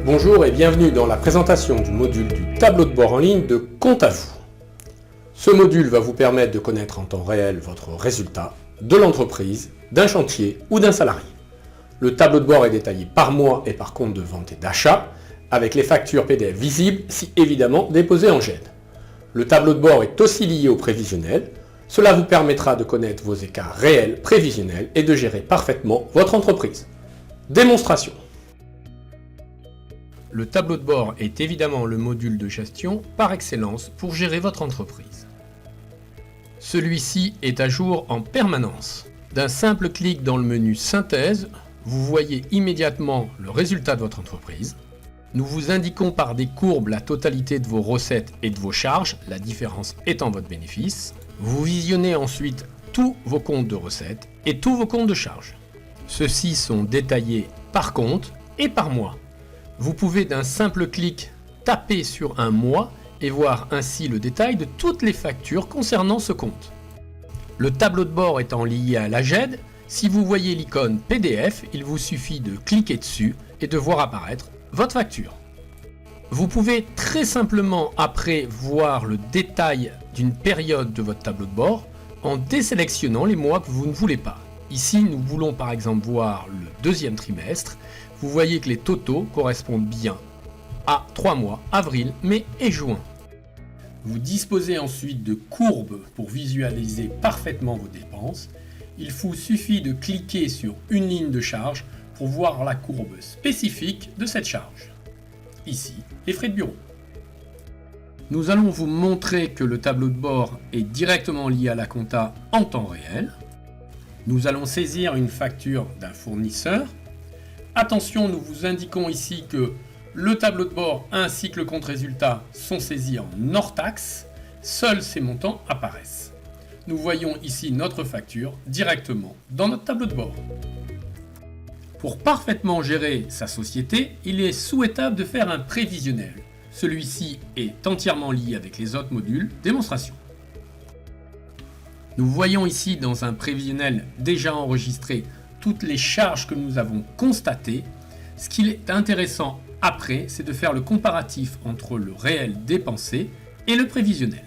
Bonjour et bienvenue dans la présentation du module du tableau de bord en ligne de Compte à vous. Ce module va vous permettre de connaître en temps réel votre résultat de l'entreprise, d'un chantier ou d'un salarié. Le tableau de bord est détaillé par mois et par compte de vente et d'achat, avec les factures PDF visibles si évidemment déposées en GED. Le tableau de bord est aussi lié au prévisionnel. Cela vous permettra de connaître vos écarts réels prévisionnels et de gérer parfaitement votre entreprise. Démonstration. Le tableau de bord est évidemment le module de gestion par excellence pour gérer votre entreprise. Celui-ci est à jour en permanence. D'un simple clic dans le menu Synthèse, vous voyez immédiatement le résultat de votre entreprise. Nous vous indiquons par des courbes la totalité de vos recettes et de vos charges, la différence étant votre bénéfice. Vous visionnez ensuite tous vos comptes de recettes et tous vos comptes de charges. Ceux-ci sont détaillés par compte et par mois. Vous pouvez d'un simple clic taper sur un mois et voir ainsi le détail de toutes les factures concernant ce compte. Le tableau de bord étant lié à la GED, si vous voyez l'icône PDF, il vous suffit de cliquer dessus et de voir apparaître votre facture. Vous pouvez très simplement après voir le détail d'une période de votre tableau de bord en désélectionnant les mois que vous ne voulez pas. Ici, nous voulons par exemple voir le deuxième trimestre. Vous voyez que les totaux correspondent bien à 3 mois, avril, mai et juin. Vous disposez ensuite de courbes pour visualiser parfaitement vos dépenses. Il vous suffit de cliquer sur une ligne de charge pour voir la courbe spécifique de cette charge. Ici, les frais de bureau. Nous allons vous montrer que le tableau de bord est directement lié à la compta en temps réel. Nous allons saisir une facture d'un fournisseur. Attention, nous vous indiquons ici que le tableau de bord ainsi que le compte résultat sont saisis en hors taxe. Seuls ces montants apparaissent. Nous voyons ici notre facture directement dans notre tableau de bord. Pour parfaitement gérer sa société, il est souhaitable de faire un prévisionnel. Celui-ci est entièrement lié avec les autres modules démonstration. Nous voyons ici dans un prévisionnel déjà enregistré toutes les charges que nous avons constatées. Ce qui est intéressant après, c'est de faire le comparatif entre le réel dépensé et le prévisionnel.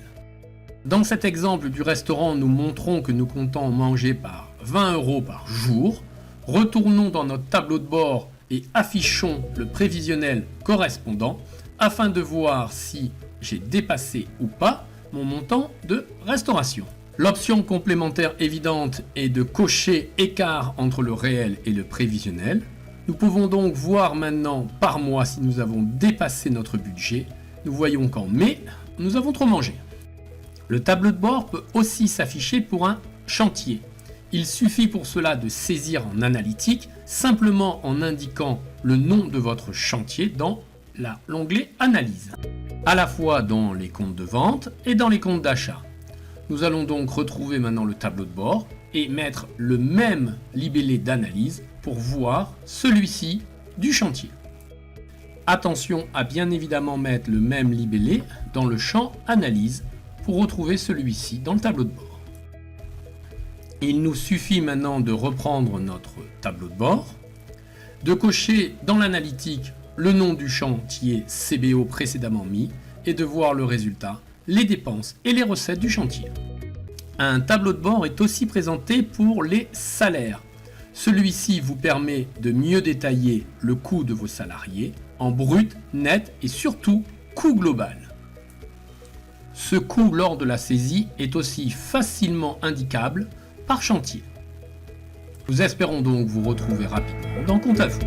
Dans cet exemple du restaurant, nous montrons que nous comptons manger par 20 € par jour. Retournons dans notre tableau de bord et affichons le prévisionnel correspondant afin de voir si j'ai dépassé ou pas mon montant de restauration. L'option complémentaire évidente est de cocher écart entre le réel et le prévisionnel. Nous pouvons donc voir maintenant par mois si nous avons dépassé notre budget. Nous voyons qu'en mai, nous avons trop mangé. Le tableau de bord peut aussi s'afficher pour un chantier. Il suffit pour cela de saisir en analytique, simplement en indiquant le nom de votre chantier dans l'onglet Analyse, à la fois dans les comptes de vente et dans les comptes d'achat. Nous allons donc retrouver maintenant le tableau de bord et mettre le même libellé d'analyse pour voir celui-ci du chantier. Attention à bien évidemment mettre le même libellé dans le champ Analyse pour retrouver celui-ci dans le tableau de bord. Il nous suffit maintenant de reprendre notre tableau de bord, de cocher dans l'analytique le nom du chantier CBO précédemment mis et de voir le résultat, les dépenses et les recettes du chantier. Un tableau de bord est aussi présenté pour les salaires. Celui-ci vous permet de mieux détailler le coût de vos salariés en brut, net et surtout coût global. Ce coût lors de la saisie est aussi facilement indicable par chantier. Nous espérons donc vous retrouver rapidement dans Compte à vous.